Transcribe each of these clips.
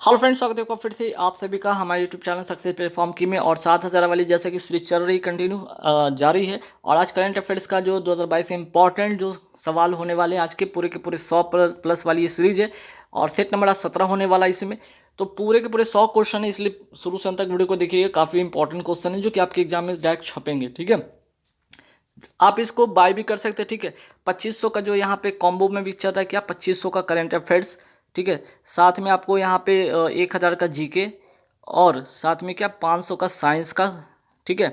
Hello friends, स्वागत है आपका फिर से आप सभी का हमारे यूट्यूब चैनल सक्सेस प्लेटफॉर्म की में। और 7,000 वाली जैसे कि सीरीज चल रही कंटिन्यू जारी है। और आज करंट अफेयर्स का जो 2022 से इंपॉर्टेंट जो सवाल होने वाले हैं आज के पूरे 100 प्लस वाली ये सीरीज है। और सेट नंबर आज 17 होने वाला है इसमें। तो पूरे के पूरे 100 क्वेश्चन है, इसलिए शुरू से अंत तक वीडियो को देखिए। काफ़ी इंपॉर्टेंट क्वेश्चन है जो कि आपके एग्जाम में डायरेक्ट छपेंगे। ठीक है, आप इसको बाय भी कर सकते हैं। ठीक है, 2500 का जो यहाँ पे कॉम्बो में भी चल रहा है क्या, 2500 का करंट अफेयर्स। ठीक है, साथ में आपको यहाँ पे 1000 का जीके और साथ में क्या 500 का साइंस का। ठीक है,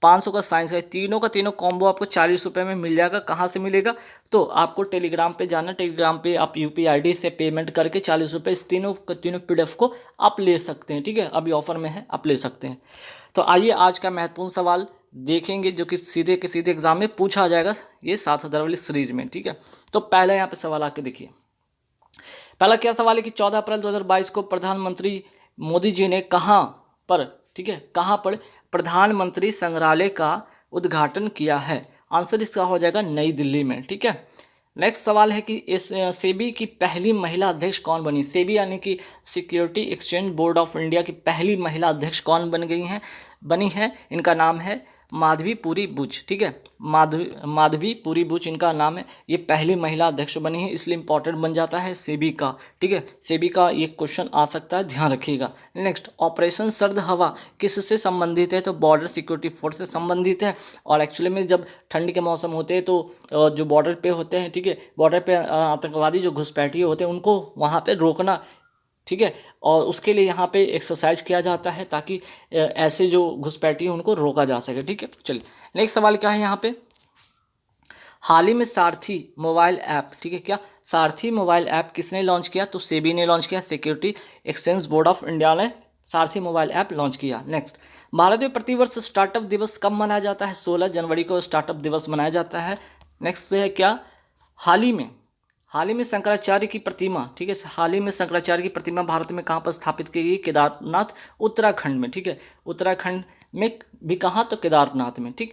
500 का साइंस का, तीनों का तीनों कॉम्बो आपको 40 रुपये में मिल जाएगा। कहाँ से मिलेगा, तो आपको टेलीग्राम पे जाना, टेलीग्राम पे आप UPI ID से पेमेंट करके 40 रुपये इस तीनों PDF को आप ले सकते हैं। ठीक है, अभी ऑफर में है, आप ले सकते हैं। तो आइए आज का महत्वपूर्ण सवाल देखेंगे जो कि सीधे के सीधे एग्जाम में पूछा जाएगा ये 7,000 वाली सीरीज में। ठीक है, तो पहला यहाँ पे सवाल आके देखिए। पहला क्या सवाल है कि 14 अप्रैल 2022 को प्रधानमंत्री मोदी जी ने कहाँ पर, ठीक है, कहाँ पर प्रधानमंत्री संग्रहालय का उद्घाटन किया है। आंसर इसका हो जाएगा नई दिल्ली में। ठीक है, नेक्स्ट सवाल है कि इस सेबी की पहली महिला अध्यक्ष कौन बनी। सेबी यानी कि security exchange board of India की पहली महिला अध्यक्ष कौन बनी है। इनका नाम है माधवी पुरी बुच। ठीक है, माधवी पुरी बुच इनका नाम है। ये पहली महिला अध्यक्ष बनी है, इसलिए इंपॉर्टेंट बन जाता है सेबी का। ठीक है, सेबी का ये क्वेश्चन आ सकता है, ध्यान रखिएगा। नेक्स्ट, ऑपरेशन सर्द हवा किससे संबंधित है, तो बॉर्डर सिक्योरिटी फोर्स से संबंधित है। और एक्चुअली में जब ठंड के मौसम होते हैं तो जो बॉर्डर पे होते हैं, ठीक है, बॉर्डर पे आतंकवादी जो घुसपैठिए होते हैं उनको वहाँ पे रोकना। ठीक है, और उसके लिए यहाँ पे एक्सरसाइज किया जाता है ताकि ऐसे जो घुसपैठिए उनको रोका जा सके। ठीक है, चलिए नेक्स्ट सवाल क्या है यहाँ पे। हाल ही में सारथी मोबाइल ऐप, ठीक है, क्या सारथी मोबाइल ऐप किसने लॉन्च किया, तो सेबी ने लॉन्च किया। Security exchange board of India ने सारथी मोबाइल ऐप लॉन्च किया। नेक्स्ट, भारत में प्रतिवर्ष स्टार्टअप दिवस कब मनाया जाता है। 16 जनवरी को स्टार्टअप दिवस मनाया जाता है। नेक्स्ट है क्या, हाल ही में शंकराचार्य की प्रतिमा, ठीक है, हाल ही में शंकराचार्य की प्रतिमा भारत में कहाँ पर स्थापित की गई। केदारनाथ उत्तराखंड में। ठीक है, उत्तराखंड में भी कहाँ, तो केदारनाथ में। ठीक,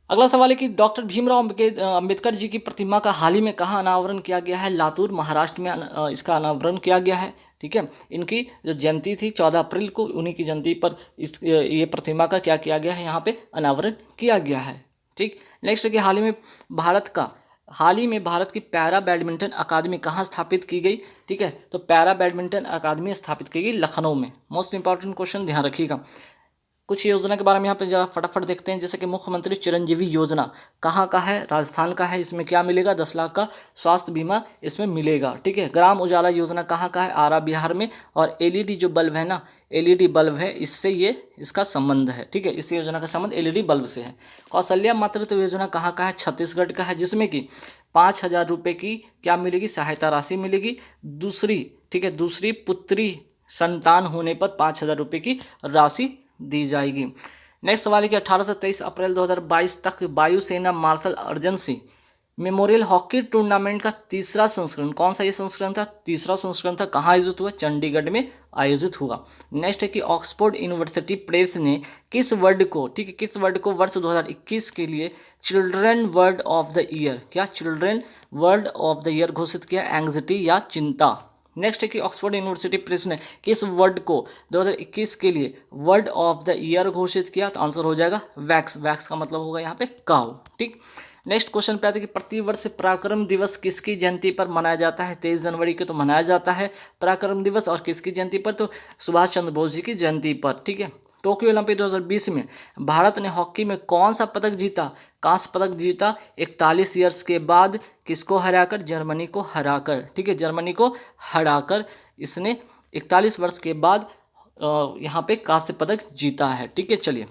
अगला सवाल है कि डॉक्टर भीमराव अंबेडकर जी की प्रतिमा का हाल ही में कहाँ अनावरण किया गया है। लातूर महाराष्ट्र में इसका अनावरण किया गया है। ठीक है, इनकी जो जयंती थी 14 अप्रैल को, उन्हीं की जयंती पर ये प्रतिमा का क्या किया गया है, यहाँ पे अनावरण किया गया है। ठीक, नेक्स्ट है कि हाल ही में भारत की पैरा बैडमिंटन अकादमी कहाँ स्थापित की गई। ठीक है, तो पैरा बैडमिंटन अकादमी स्थापित की गई लखनऊ में। मोस्ट इंपॉर्टेंट क्वेश्चन, ध्यान रखिएगा। कुछ योजना के बारे में यहाँ पे जरा फटाफट देखते हैं। जैसे कि मुख्यमंत्री चिरंजीवी योजना कहाँ का है, राजस्थान का है। इसमें क्या मिलेगा, 10 लाख का स्वास्थ्य बीमा इसमें मिलेगा। ठीक है, ग्राम उजाला योजना कहाँ का है, आरा बिहार में। और LED जो बल्ब है ना, LED बल्ब है, इससे ये इसका संबंध है। ठीक है, इस योजना का संबंध LED बल्ब से है। कौशल्या मातृत्व योजना कहाँ का है, छत्तीसगढ़ का है, जिसमें कि 5,000 रुपये की क्या मिलेगी, सहायता राशि मिलेगी। दूसरी, ठीक है, दूसरी पुत्री संतान होने पर 5,000 रुपये की राशि दी जाएगी। नेक्स्ट सवाल है कि 18 से 23 अप्रैल 2022 तक वायुसेना मार्शल अर्जेंसी मेमोरियल हॉकी टूर्नामेंट का तीसरा संस्करण, कौन सा ये संस्करण था, तीसरा संस्करण था, कहाँ आयोजित हुआ, चंडीगढ़ में आयोजित हुआ। नेक्स्ट है कि ऑक्सफोर्ड यूनिवर्सिटी प्रेस ने किस वर्ड को, ठीक है, किस वर्ड को वर्ष 2021 के लिए children word of the year, क्या children word of the year घोषित किया, एंग्जाइटी या चिंता। नेक्स्ट है कि ऑक्सफोर्ड यूनिवर्सिटी प्रेस ने किस वर्ड को 2021 के लिए वर्ड ऑफ द ईयर घोषित किया, तो आंसर हो जाएगा वैक्स। वैक्स का मतलब होगा यहाँ पे काउ। ठीक, नेक्स्ट क्वेश्चन पे आते हैं कि प्रतिवर्ष पराक्रम दिवस किसकी जयंती पर मनाया जाता है। 23 जनवरी को तो मनाया जाता है पराक्रम दिवस, और किसकी जयंती पर, तो सुभाष चंद्र बोस जी की जयंती पर। ठीक है, टोक्यो ओलंपिक 2020 में भारत ने हॉकी में कौन सा पदक जीता, कांस्य पदक जीता 41 ईयर्स के बाद, किसको हराकर, जर्मनी को हराकर। ठीक है, जर्मनी को हराकर इसने 41 वर्ष के बाद यहाँ पे कांस्य पदक जीता है। ठीक है, चलिए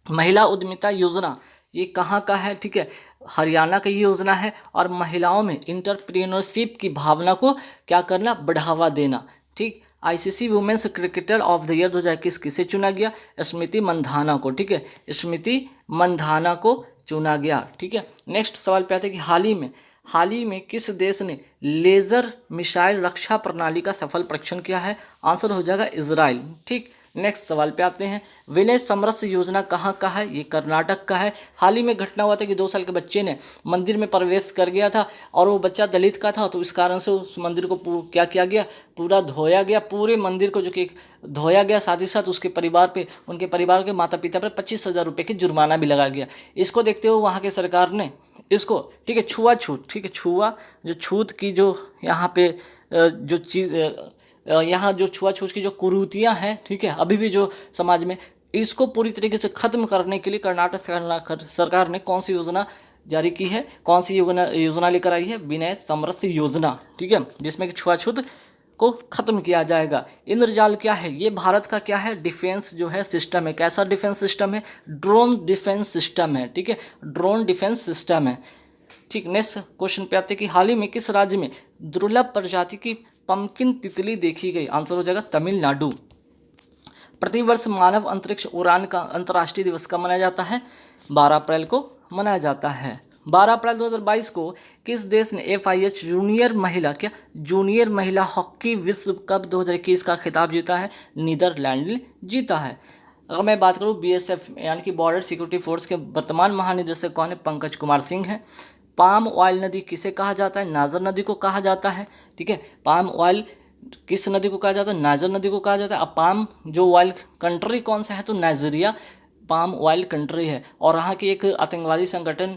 महिला उद्यमिता योजना ये कहाँ का है, ठीक है, हरियाणा की योजना है। और महिलाओं में इंटरप्रेन्योरशिप की भावना को क्या करना, बढ़ावा देना। ठीक, ICC women's cricketer of the year 2021 किसे चुना गया, स्मृति मंधाना को। ठीक है, स्मृति मंधाना को चुना गया। ठीक है, नेक्स्ट सवाल पे आते हैं कि हाल ही में किस देश ने लेजर मिसाइल रक्षा प्रणाली का सफल परीक्षण किया है। आंसर हो जाएगा इजराइल। ठीक, नेक्स्ट सवाल पे आते हैं, विनय समरस योजना कहाँ का है? ये कर्नाटक का है। हाल ही में घटना हुआ था कि 2 साल के बच्चे ने मंदिर में प्रवेश कर गया था और वो बच्चा दलित का था, तो इस कारण से उस मंदिर को क्या किया गया, पूरा धोया गया, पूरे मंदिर को जो कि धोया गया, साथ ही साथ उसके परिवार पे, उनके परिवार के माता पिता पर 25,000 रुपये की जुर्माना भी लगा गया। इसको देखते हुए वहाँ के सरकार ने इसको, ठीक है, छुआछूत, ठीक है, जो छूत की जो यहाँ पे जो चीज़ यहाँ जो छुआछूत की जो कुरीतियाँ हैं, ठीक है, अभी भी जो समाज में, इसको पूरी तरीके से खत्म करने के लिए कर्नाटक सरकार ने कौन सी योजना जारी की है, कौन सी योजना लेकर आई है? विनय समरस योजना, ठीक है, जिसमें कि छुआछूत को खत्म किया जाएगा। इंद्रजाल क्या है? ये भारत का क्या है? डिफेंस जो है सिस्टम है। कैसा डिफेंस सिस्टम है? ड्रोन डिफेंस सिस्टम है, ठीक है, ड्रोन डिफेंस सिस्टम है। ठीक, नेक्स्ट क्वेश्चन पे आते हैं कि हाल ही में किस राज्य में दुर्लभ प्रजाति की पंपकिन तितली देखी गई? आंसर हो जाएगा तमिलनाडु। प्रतिवर्ष मानव अंतरिक्ष उड़ान का अंतर्राष्ट्रीय दिवस कब मनाया जाता है? 12 अप्रैल को मनाया जाता है। 12 अप्रैल 2022 को किस देश ने FIH जूनियर महिला हॉकी विश्व कप 2021 का खिताब जीता है? नीदरलैंड ने जीता है। अगर मैं बात करूँ BSF यानी कि बॉर्डर सिक्योरिटी फोर्स के वर्तमान महानिदेशक कौन है? पंकज कुमार सिंह है। पाम ऑयल नदी किसे कहा जाता है? नाजर नदी को कहा जाता है, ठीक है। पाम ऑयल किस नदी को कहा जाता है? नाइजर नदी को कहा जाता है। अब पाम जो ऑयल कंट्री कौन सा है? तो नाइजीरिया पाम ऑयल कंट्री है। और वहाँ की एक आतंकवादी संगठन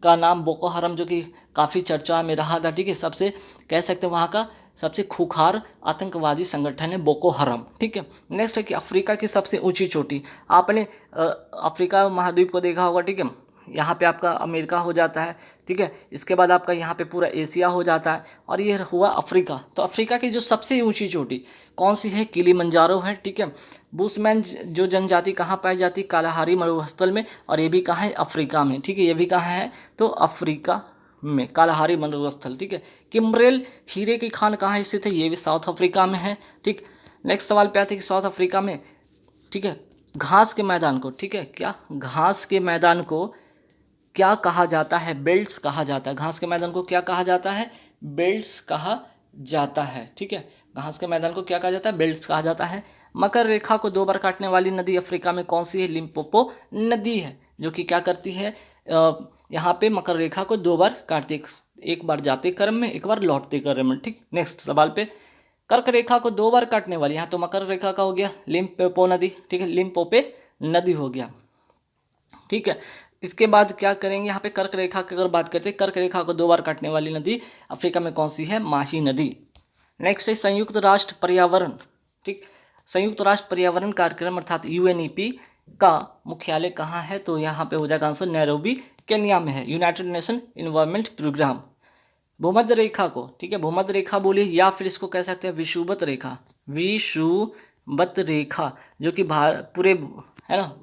का नाम बोको हरम, जो कि काफ़ी चर्चा में रहा था, ठीक है, सबसे कह सकते हैं वहाँ का सबसे खूंखार आतंकवादी संगठन है बोको हरम, ठीक है। नेक्स्ट है कि अफ्रीका की सबसे ऊंची चोटी, आपने अफ्रीका महाद्वीप को देखा होगा, ठीक है, यहाँ पे आपका अमेरिका हो जाता है, ठीक है, इसके बाद आपका यहाँ पे पूरा एशिया हो जाता है, और ये हुआ अफ्रीका। तो अफ्रीका की जो सबसे ऊंची चोटी कौन सी है? किलिमंजारो है, ठीक है। बुशमैन जो जनजाति कहाँ पाई जाती है? कालाहारी मरुस्थल में, और ये भी कहाँ है? अफ्रीका में, ठीक है, ये भी कहाँ है? तो अफ्रीका में, कालाहारी मरुस्थल, ठीक है। किम्ब्रेल हीरे की खान कहाँ स्थित है? ये भी साउथ अफ्रीका में है, ठीक। नेक्स्ट सवाल पे आते हैं कि साउथ अफ्रीका में, ठीक है, घास के मैदान को, ठीक है, क्या घास के मैदान को क्या कहा जाता है? बेल्ट्स कहा जाता है। घास के मैदान को क्या कहा जाता है? बेल्ट्स कहा जाता है, ठीक है। घास के मैदान को क्या कहा जाता है? बेल्ट्स कहा जाता है। मकर रेखा को 2 बार काटने वाली नदी अफ्रीका में कौन सी है? लिम्पोपो नदी है, जो कि क्या करती है, यहाँ पे मकर रेखा को 2 बार काटती है, एक बार जाते क्रम में, एक बार लौटते क्रम में, ठीक। नेक्स्ट सवाल पे, कर्क रेखा को 2 बार काटने वाली, यहाँ तो मकर रेखा का हो गया लिम्पोपो नदी, ठीक है, लिम्पोपो नदी हो गया, ठीक है। इसके बाद क्या करेंगे, यहाँ पे कर्क रेखा की अगर बात करते हैं, कर्क रेखा को 2 बार काटने वाली नदी अफ्रीका में कौन सी है? माही नदी। नेक्स्ट है संयुक्त राष्ट्र पर्यावरण, ठीक, संयुक्त राष्ट्र पर्यावरण कार्यक्रम अर्थात UNEP का मुख्यालय कहाँ है? तो यहाँ पे हो जाएगा आंसर नैरोबी केन्या में है, यूनाइटेड नेशन इन्वायरमेंट प्रोग्राम। भूमध्य रेखा को, ठीक है, भूमध्य रेखा बोलिए, या फिर इसको कह सकते हैं विषुवत रेखा, विषुवत रेखा, जो कि पूरे, है ना,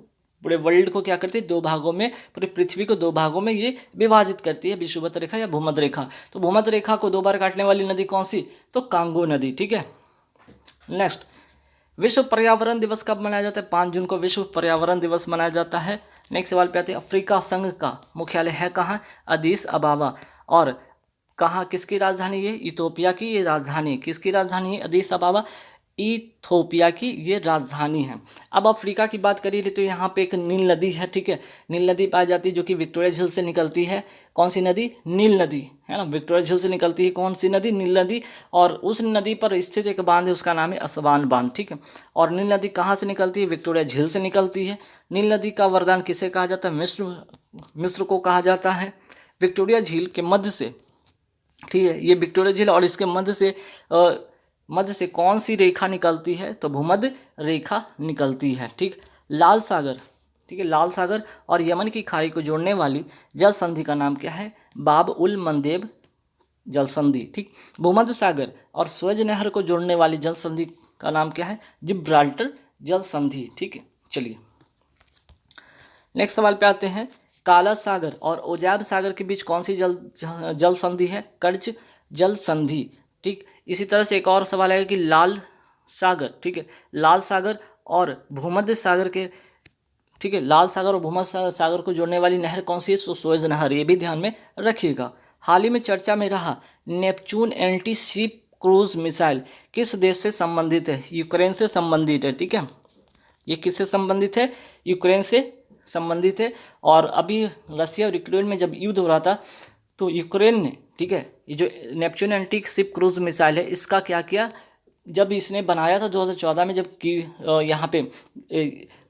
पूरे वर्ल्ड को क्या करती है? 2 भागों में, पूरी पृथ्वी को 2 भागों में ये विभाजित करती है, विषुवत रेखा या भूमध्य रेखा। तो भूमध्य रेखा को 2 बार काटने वाली नदी कौन सी? तो कांगो नदी, ठीक है। नेक्स्ट, विश्व पर्यावरण दिवस कब मनाया जाता है? 5 जून को विश्व पर्यावरण दिवस मनाया जाता है। नेक्स्ट सवाल पे आते हैं, अफ्रीका संघ का मुख्यालय है कहाँ? अदीस अबाबा। और कहाँ, किसकी राजधानी? ये इथोपिया की ये राजधानी है। किसकी राजधानी है? अदीस अबाबा, इथोपिया की ये राजधानी है। अब अफ्रीका की बात करिए तो यहाँ पे एक नील नदी है, ठीक है, नील नदी पाई जाती है, जो कि विक्टोरिया झील से निकलती है। कौन सी नदी? नील नदी, है ना, विक्टोरिया झील से निकलती है कौन सी नदी? नील नदी। और उस नदी पर स्थित एक बांध है, उसका नाम है असवान बांध, ठीक है। और नील नदी कहाँ से निकलती है? विक्टोरिया झील से निकलती है। नील नदी का वरदान किसे कहा जाता है? मिस्र को कहा जाता है। विक्टोरिया झील के मध्य से, ठीक है, ये विक्टोरिया झील और इसके मध्य से कौन सी रेखा निकलती है? तो भूमध्य रेखा निकलती है, ठीक। लाल सागर, ठीक है, लाल सागर और यमन की खाड़ी को जोड़ने वाली जल संधि का नाम क्या है? बाब उल मंदेब जल संधि, ठीक। भूमध्य सागर और स्वेज नहर को जोड़ने वाली जल संधि का नाम क्या है? जिब्राल्टर जल संधि, ठीक है। चलिए नेक्स्ट सवाल पे आते हैं, काला सागर और ओजाब सागर के बीच कौन सी जल संधि है? कर्ज जल संधि, ठीक। इसी तरह से एक और सवाल है कि लाल सागर, ठीक है, लाल सागर और भूमध्य सागर के, ठीक है, लाल सागर और भूमध्य सागर को जोड़ने वाली नहर कौन सी है? सुएज नहर, ये भी ध्यान में रखिएगा। हाल ही में चर्चा में रहा Neptune anti ship cruise missile किस देश से संबंधित है? यूक्रेन से संबंधित है, ठीक है। ये किससे संबंधित है? यूक्रेन से संबंधित है। और अभी रसिया और यूक्रेन में जब युद्ध हो रहा था तो यूक्रेन ने, ठीक है, ये जो Neptune anti ship cruise missile है इसका क्या किया, जब इसने बनाया था 2014 में, जब कि यहाँ पे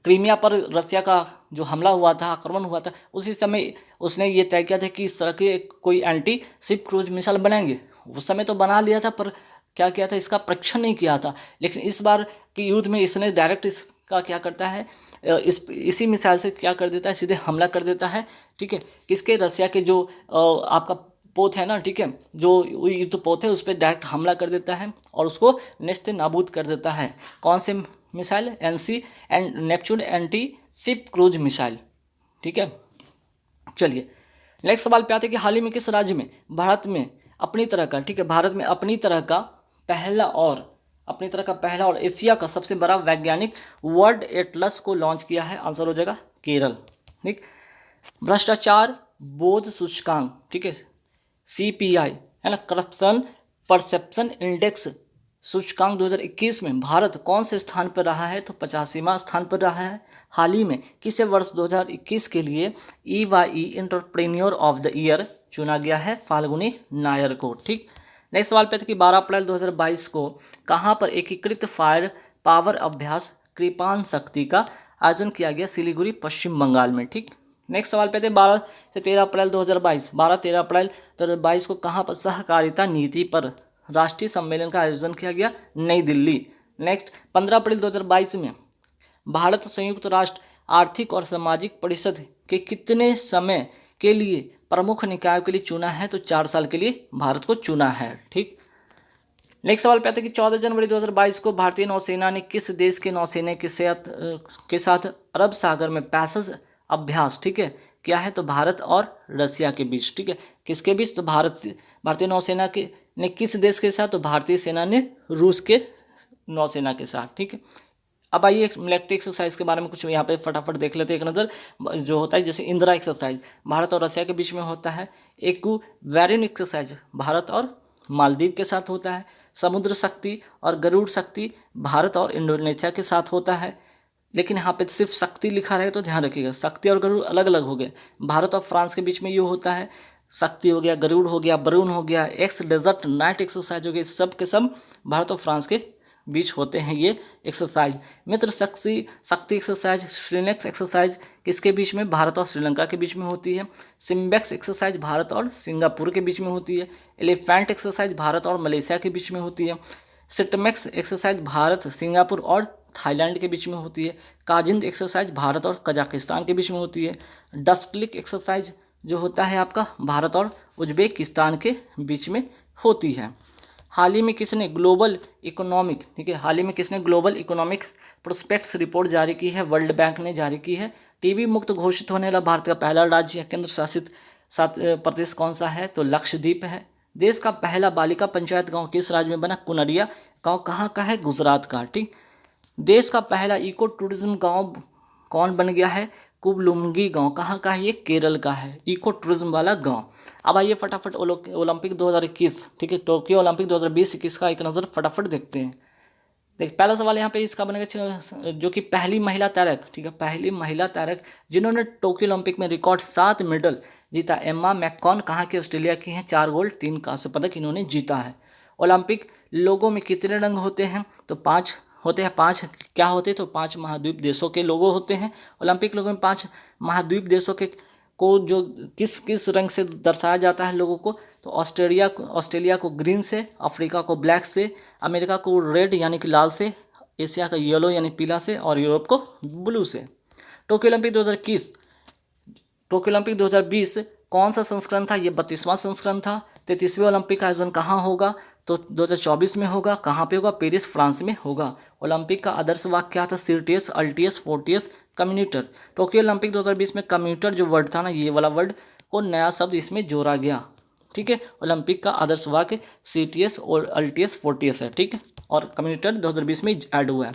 क्रीमिया पर रसिया का जो हमला हुआ था, आक्रमण हुआ था, उसी समय उसने ये तय किया था कि इस तरह के कोई एंटी शिप क्रूज मिसाइल बनाएंगे। उस समय तो बना लिया था, पर क्या किया था, इसका परीक्षण नहीं किया था। लेकिन इस बार के युद्ध में इसने डायरेक्ट इसका क्या करता है, इसी मिसाइल से क्या कर देता है, सीधे हमला कर देता है, ठीक है। किसके? रसिया के जो आपका पोत है ना, ठीक है, जो युद्ध पोत है उस पर डायरेक्ट हमला कर देता है और उसको नेस्त नाबूद कर देता है। कौन से missile? Neptune anti ship cruise missile, ठीक है। चलिए नेक्स्ट सवाल पे आते हैं कि हाल ही में किस राज्य में भारत में अपनी तरह का, ठीक है, भारत में अपनी तरह का पहला और एशिया का सबसे बड़ा वैज्ञानिक वर्ल्ड एटलस को लॉन्च किया है? आंसर हो जाएगा केरल, ठीक। भ्रष्टाचार बोध सूचकांक, ठीक है, CPI है ना, करप्शन परसेप्शन इंडेक्स सूचकांक 2021 में भारत कौन से स्थान पर रहा है? तो 85वां स्थान पर रहा है। हाल ही में किसे वर्ष 2021 के लिए EYE entrepreneur of the year चुना गया है? फाल्गुनी नायर को, ठीक। नेक्स्ट सवाल पे था कि 12 अप्रैल 2022 को कहाँ पर एकीकृत फायर पावर अभ्यास कृपाण शक्ति का आयोजन किया गया? सिलीगुड़ी, पश्चिम बंगाल में, ठीक। नेक्स्ट सवाल पे थे 12 से 13 अप्रैल 2022, 12-13 अप्रैल 2022 को कहाँ पर सहकारिता नीति पर राष्ट्रीय सम्मेलन का आयोजन किया गया? नई दिल्ली। नेक्स्ट 15 अप्रैल 2022 में भारत संयुक्त राष्ट्र आर्थिक और सामाजिक परिषद के कितने समय के लिए प्रमुख निकायों के लिए चुना है? तो 4 साल के लिए भारत को चुना है, ठीक। नेक्स्ट सवाल पे आता है कि 14 जनवरी 2022 को भारतीय नौसेना ने किस देश के नौसेना के साथ अरब सागर में पैसेज अभ्यास, ठीक है, क्या है? तो भारत और रसिया के बीच, ठीक है। किसके बीच? तो भारतीय नौसेना के ने किस देश के साथ? तो भारतीय सेना ने रूस के नौसेना के साथ, ठीक है। अब आइए एक मिलिट्री एक्सरसाइज के बारे में कुछ यहाँ पे फटाफट देख लेते हैं एक नज़र। जो होता है जैसे इंदिरा एक्सरसाइज भारत और रसिया के बीच में होता है। एक्वेरियन एक्सरसाइज भारत और मालदीव के साथ होता है। समुद्र शक्ति और गरुड़ शक्ति भारत और इंडोनेशिया के साथ होता है। लेकिन यहाँ पे सिर्फ शक्ति लिखा रहे तो ध्यान रखिएगा, शक्ति और गरुड़ अलग अलग हो गए। भारत और फ्रांस के बीच में ये होता है, शक्ति हो गया, गरुड़ हो गया, बरून हो गया, एक्स डेजर्ट नाइट एक्सरसाइज हो गई, सब के सब भारत और फ्रांस के बीच होते हैं ये एक्सरसाइज। मित्र शक्ति एक्सरसाइज, श्रीनेक्स एक्सरसाइज किसके बीच में? भारत और श्रीलंका के बीच में होती है। सिम्बेक्स एक्सरसाइज भारत और सिंगापुर के बीच में होती है। एलिफेंट एक्सरसाइज भारत और मलेशिया के बीच में होती है। सिटमेक्स एक्सरसाइज भारत, सिंगापुर और थाईलैंड के बीच में होती है। काजिंद एक्सरसाइज भारत और कजाकिस्तान के बीच में होती है। डस्टलिक एक्सरसाइज जो होता है आपका भारत और उज्बेकिस्तान के बीच में होती है। हाल ही में किसने ग्लोबल इकोनॉमिक, ठीक है, हाल ही में किसने ग्लोबल इकोनॉमिक प्रोस्पेक्ट्स रिपोर्ट जारी की है? वर्ल्ड बैंक ने जारी की है। टीबी मुक्त घोषित होने वाला भारत का पहला राज्य या केंद्र शासित प्रदेश कौन सा है? तो लक्षद्वीप है। देश का पहला बालिका पंचायत गांव किस राज्य में बना? कुनरिया गांव कहाँ का है? गुजरात का, ठीक। देश का पहला इको टूरिज्म गांव कौन बन गया है? कुबलुंगी गांव कहाँ का है? ये केरल का है, इको टूरिज्म वाला गांव। अब आइए फटाफट ओलंपिक 2021, ठीक है, टोक्यो ओलंपिक 2020-21 का एक नज़र फटाफट देखते हैं। देख पहला सवाल यहाँ पे इसका बनेगा जो कि पहली महिला तैराक, ठीक है, पहली महिला तैराक जिन्होंने टोक्यो ओलंपिक में रिकॉर्ड 7 मेडल जीता, एम्मा मैककॉन कहाँ के? ऑस्ट्रेलिया की हैं। 4 गोल्ड 3 कांस्य पदक इन्होंने जीता है। ओलंपिक लोगों में कितने रंग होते हैं? तो 5 होते हैं। 5 क्या होते हैं? तो 5 महाद्वीप देशों के लोगो होते हैं। ओलंपिक लोगों में 5 महाद्वीप देशों के को जो किस किस रंग से दर्शाया जाता है लोगों को? तो ऑस्ट्रेलिया को ग्रीन से, अफ्रीका को ब्लैक से, अमेरिका को रेड यानी कि लाल से, एशिया का येलो यानी पीला से और यूरोप को ब्लू से। टोक्यो ओलंपिक 2020 कौन सा संस्करण था? ये 32वां संस्करण था। 33वें ओलंपिक का आयोजन कहाँ होगा? तो 2024 में होगा। कहाँ पे होगा? पेरिस, फ्रांस में होगा। ओलंपिक का आदर्श वाक्य क्या था? सीटीएस, अल्टीएस, फोर्टियस, कम्यूटर। टोक्यो ओलंपिक 2020 में कम्यूटर जो वर्ड था ना, ये वाला वर्ड को नया शब्द इसमें जोड़ा गया, ठीक है। ओलंपिक का आदर्श वाक्य सीटीएस और अल्टीएस, फोर्टियस है, ठीक है, और कम्यूटर 2020 में ऐड हुआ है।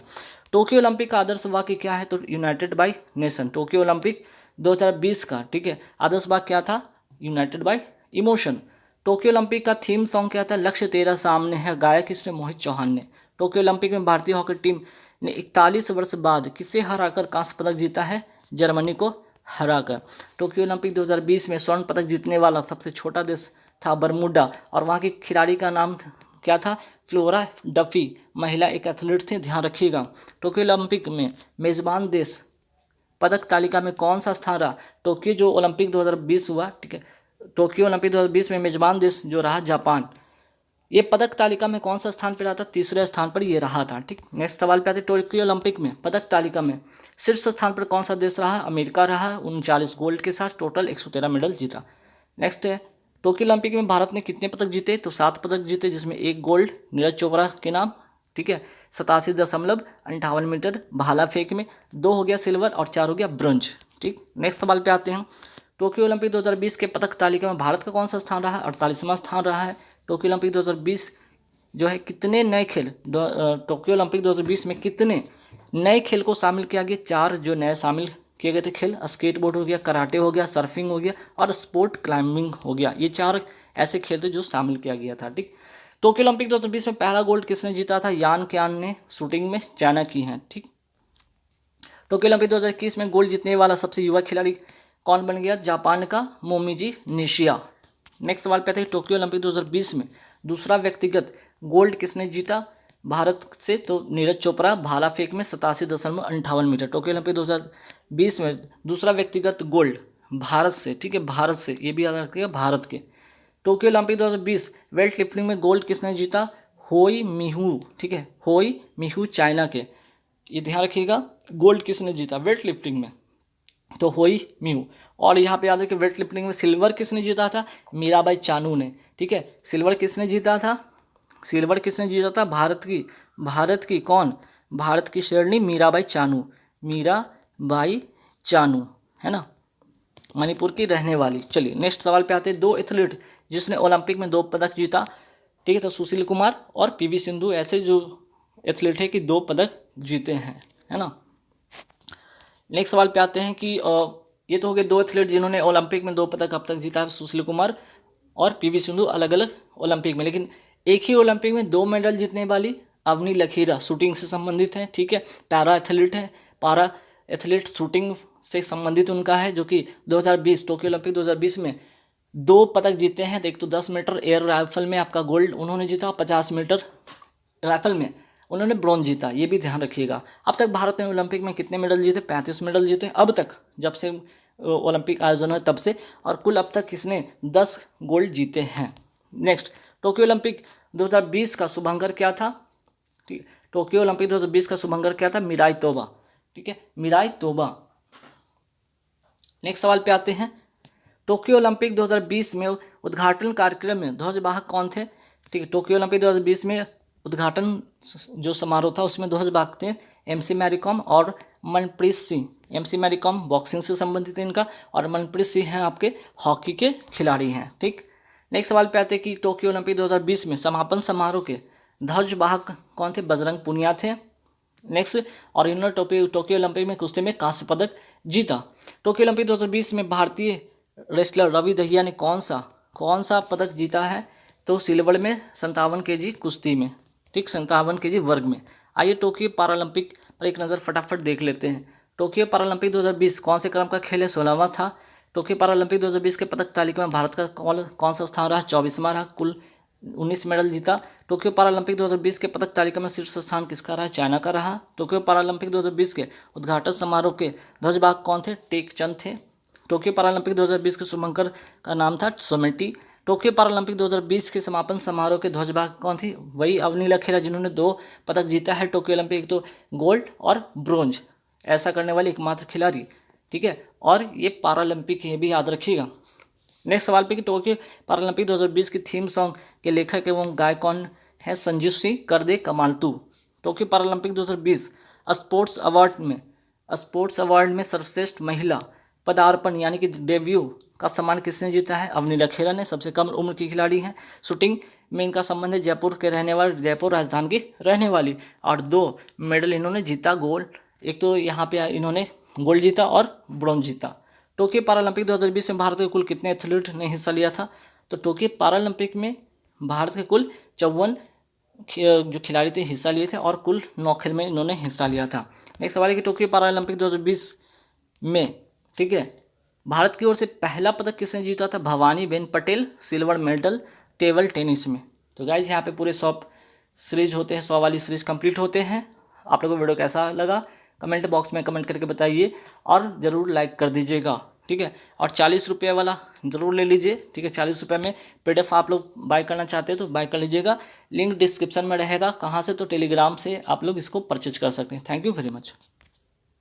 टोक्यो ओलंपिक का आदर्श वाक्य क्या है? तो united by nation. Tokyo Olympic 2020 का, ठीक है, आदर्श वाक्य क्या था? United by emotion. Tokyo Olympic का थीम सॉन्ग क्या था? लक्ष्य तेरा सामने है, गाया किसने? मोहित चौहान ने। टोक्यो ओलंपिक में भारतीय हॉकी टीम ने 41 वर्ष बाद किसे हराकर कांस्य पदक जीता है? जर्मनी को हराकर। टोक्यो ओलंपिक 2020 में स्वर्ण पदक जीतने वाला सबसे छोटा देश था बरमूडा, और वहाँ की खिलाड़ी का नाम क्या था? Flora Duffy. महिला एक एथलीट थी, ध्यान रखिएगा। टोक्यो ओलंपिक में मेजबान देश पदक तालिका में कौन सा स्थान रहा? टोक्यो जो ओलंपिक 2020 हुआ, ठीक है, टोक्यो ओलंपिक 2020 में मेजबान देश जो रहा जापान, ये पदक तालिका में कौन सा स्थान पर रहा था? तीसरे स्थान पर ये रहा था। ठीक, नेक्स्ट सवाल पे आते हैं, टोक्यो ओलंपिक में पदक तालिका में शीर्ष स्थान पर कौन सा देश रहा? अमेरिका रहा, 39 गोल्ड के साथ टोटल 113 मेडल जीता। नेक्स्ट है, टोक्यो ओलंपिक में भारत ने कितने पदक जीते? तो 7 पदक जीते, जिसमें 1 गोल्ड नीरज चोपड़ा के नाम, ठीक है, 87.58 मीटर भाला फेंक में, 2 हो गया सिल्वर और 4 हो गया ब्रॉन्ज। ठीक, नेक्स्ट सवाल पे आते हैं, टोक्यो ओलंपिक 2020 के पदक तालिका में भारत का कौन सा स्थान रहा? 48वां स्थान रहा है। टोक्यो ओलंपिक 2020 जो है कितने नए खेल, टोक्यो ओलंपिक 2020 में कितने नए खेल को शामिल किया गया? 4 जो नए शामिल किए गए थे खेल, स्केटबोर्ड हो गया, कराटे हो गया, सर्फिंग हो गया और स्पोर्ट क्लाइंबिंग हो गया। ये 4 ऐसे खेल थे जो शामिल किया गया था। ठीक, टोक्यो ओलंपिक 2020 में पहला गोल्ड किसने जीता था? यान क्यान ने शूटिंग में, चाइना की हैं। ठीक, टोक्यो ओलंपिक 2021 में गोल्ड जीतने वाला सबसे युवा खिलाड़ी कौन बन गया? जापान का मोमिजी निशिया। नेक्स्ट सवाल पे आते हैं, टोक्यो ओलंपिक 2020 में दूसरा व्यक्तिगत गोल्ड किसने जीता भारत से? तो नीरज चोपड़ा भाला फेंक में 87.58 मीटर। टोक्यो ओलंपिक 2020 में दूसरा व्यक्तिगत गोल्ड भारत से, ठीक है, भारत से, ये भी याद रखिएगा, भारत के। टोक्यो ओलंपिक 2020 वेट लिफ्टिंग में गोल्ड किसने जीता? होई मिहू, ठीक है, होई मिहू चाइना के, ये ध्यान रखिएगा, गोल्ड किसने जीता वेट लिफ्टिंग में? तो होई मिहू। और यहाँ पे याद रखिए, वेट लिफ्टिंग में सिल्वर किसने जीता था? मीराबाई चानू ने। ठीक है, सिल्वर किसने जीता था? सिल्वर किसने जीता था? भारत की कौन? भारत की शेरनी मीराबाई चानू, मीराबाई चानू, है ना, मणिपुर की रहने वाली। चलिए नेक्स्ट सवाल पे आते हैं, 2 एथलीट जिसने ओलंपिक में 2 पदक जीता, ठीक है, तो सुशील कुमार और पीवी सिंधु ऐसे जो एथलीट है कि 2 पदक जीते हैं, है ना। नेक्स्ट सवाल पे आते हैं कि ये तो हो गए 2 एथलीट जिन्होंने ओलंपिक में 2 पदक अब तक जीता है, सुशील कुमार और पीवी सिंधु अलग अलग ओलंपिक में। लेकिन एक ही ओलंपिक में 2 मेडल जीतने वाली अवनी लकीरा शूटिंग से संबंधित है, ठीक है, पैरा एथलीट है, पैरा एथलीट शूटिंग से संबंधित उनका है, जो कि 2020 टोक्यो ओलंपिक 2020 में 2 पदक जीते हैं। एक तो 10 मीटर एयर राइफल में आपका गोल्ड उन्होंने जीता, 50 मीटर राइफल में उन्होंने ब्रॉन्ज जीता, ये भी ध्यान रखिएगा। अब तक भारत ने ओलंपिक में कितने मेडल जीते? 35 मेडल जीते अब तक, जब से ओलंपिक आयोजन है तब से, और कुल अब तक किसने 10 गोल्ड जीते हैं। नेक्स्ट, टोक्यो ओलंपिक 2020 का शुभंकर क्या था? ठीक, टोक्यो ओलंपिक 2020 का शुभंकर क्या था? मिराई तोबा, ठीक है, मिराई तोबा। नेक्स्ट सवाल पे आते हैं, टोक्यो ओलंपिक 2020 में उद्घाटन कार्यक्रम में ध्वजवाहक कौन थे? ठीक है, टोक्यो ओलंपिक 2020 में उद्घाटन जो समारोह था उसमें ध्वजवाहक थे एमसी मैरीकॉम और मनप्रीत सिंह। एमसी मैरीकॉम बॉक्सिंग से संबंधित है इनका, और मनप्रीत सिंह हैं आपके हॉकी के खिलाड़ी हैं। ठीक, नेक्स्ट सवाल पे आते हैं कि टोक्यो ओलंपिक 2020 में समापन समारोह के ध्वजवाहक कौन थे? बजरंग पुनिया थे। नेक्स्ट, और इन्होंने टोक्यो ओलंपिक में कुश्ती में कांस्य पदक जीता। टोक्यो ओलंपिक 2020 में भारतीय रेसलर रवि दहिया ने कौन सा पदक जीता है? तो सिल्वर में 57 केजी कुश्ती में, ठीक, 57 केजी वर्ग में। आइए टोक्यो पैरालंपिक पर एक नज़र फटाफट देख लेते हैं। टोक्यो पैरालंपिक 2020 कौन से क्रम का खेल है? 16वां था। टोक्यो पैरालंपिक 2020 के पदक तालिका में भारत का कौन सा स्थान रहा? 24वां रहा, कुल 19 मेडल जीता। टोक्यो पैरालंपिक 2020 के पदक तालिका में शीर्ष स्थान किसका रहा? चाइना का रहा। टोक्यो पैरालंपिक 2020 के उद्घाटन समारोह के ध्वजवाहक कौन थे? टेक चंद थे। टोक्यो पैरालंपिक 2020 के शुभंकर का नाम था सोमेटी। टोक्यो पैरालंपिक 2020 के समापन समारोह के ध्वजवाहक कौन थी? वही अवनी लखेरा जिन्होंने 2 पदक जीता है टोक्यो ओलंपिक, तो गोल्ड और ब्रोंज, ऐसा करने वाले एकमात्र खिलाड़ी, ठीक है, और ये पैरालंपिक, ये भी याद रखिएगा। नेक्स्ट सवाल पे कि टोक्यो पैरालंपिक 2020 की थीम सॉन्ग के लेखक एवं गायक कौन है? संजीव सिंह कर दे कमाल तू। टोक्यो पैरालंपिक 2020 स्पोर्ट्स अवार्ड में सर्वश्रेष्ठ महिला पदार्पण यानी कि डेब्यू का सम्मान किसने जीता है? अवनी लखेरा ने, सबसे कम उम्र की खिलाड़ी हैं। शूटिंग में इनका संबंध है जयपुर के रहने वाले, जयपुर राजस्थान की रहने वाली, और 2 मेडल इन्होंने जीता गोल्ड, एक तो यहाँ पे इन्होंने गोल्ड जीता और ब्रॉन्ज जीता। टोक्यो पैरालंपिक 2020 में भारत के कुल कितने एथलीट ने हिस्सा लिया था? तो टोक्यो पैरालंपिक में भारत के कुल 54 जो खिलाड़ी थे हिस्सा लिए थे और कुल 9 खेल में इन्होंने हिस्सा लिया था। नेक्स्ट सवाल है कि टोक्यो पैरालंपिक 2020 में, ठीक है, भारत की ओर से पहला पदक किसने जीता था? Bhavani Ben Patel, silver medal table tennis में। तो गाइज यहाँ पे पूरे 100 सीरीज होते हैं, 100 वाली सीरीज कंप्लीट होते हैं। आप लोगों को वीडियो कैसा लगा कमेंट बॉक्स में कमेंट करके बताइए और ज़रूर लाइक कर दीजिएगा, ठीक है। और 40 रुपये वाला ज़रूर ले लीजिए, ठीक है। 40 रुपये में PDF आप लोग बाय करना चाहते हैं तो बाय कर लीजिएगा। लिंक डिस्क्रिप्शन में रहेगा, कहाँ से? तो टेलीग्राम से आप लोग इसको परचेज कर सकते हैं। Thank you very much.